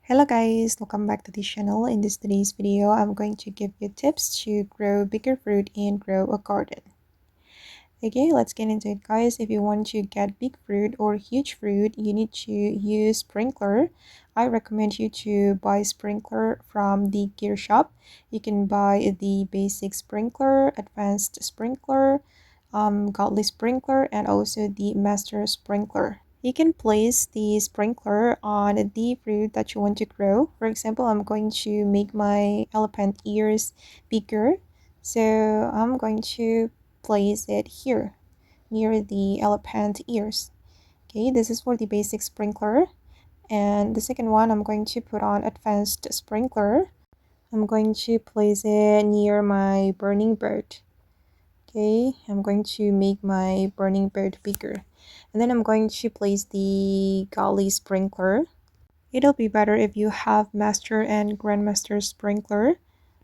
Hello guys, welcome back to the channel. In today's video, I'm going to give you tips to grow bigger fruit and grow a garden. Okay, let's get into it guys. If you want to get big fruit or huge fruit, you need to use sprinkler. I recommend you to buy sprinkler from the gear shop. You can buy the basic sprinkler, advanced sprinkler, godly sprinkler, and also the master sprinkler. You can place the sprinkler on the fruit that you want to grow. For example, I'm going to make my elephant ears bigger. So I'm going to place it here near the elephant ears. Okay, this is for the basic sprinkler. And the second one, I'm going to put on advanced sprinkler. I'm going to place it near my burning bird. Okay, I'm going to make my burning bird bigger. And then I'm going to place the godly sprinkler. It'll be better if you have master and grandmaster sprinkler.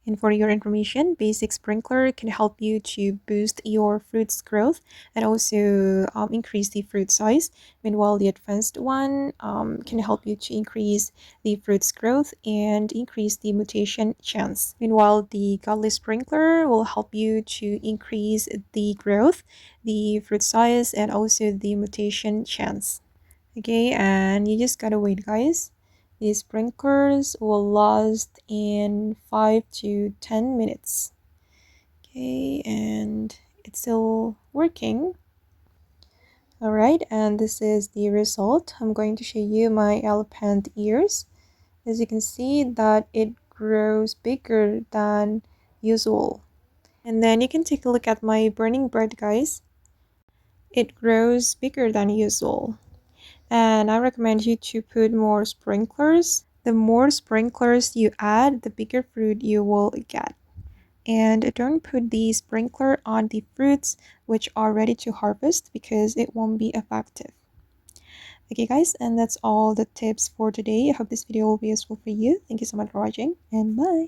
And for your information, basic sprinkler can help you to boost your fruit's growth and also increase the fruit size. Meanwhile, the advanced one can help you to increase the fruit's growth and increase the mutation chance. Meanwhile, the godly sprinkler will help you to increase the growth, the fruit size, and also the mutation chance. Okay, and you just gotta wait, guys. These sprinklers will last in 5 to 10 minutes. Okay, and it's still working. Alright, and this is the result. I'm going to show you my elephant ears. As you can see that it grows bigger than usual. And then you can take a look at my burning bird, guys. It grows bigger than usual. And I recommend you to put more sprinklers. The more sprinklers you add, the bigger fruit you will get. And don't put the sprinkler on the fruits which are ready to harvest because it won't be effective. Okay guys, and that's all the tips for today. I hope this video will be useful for you. Thank you so much for watching and bye.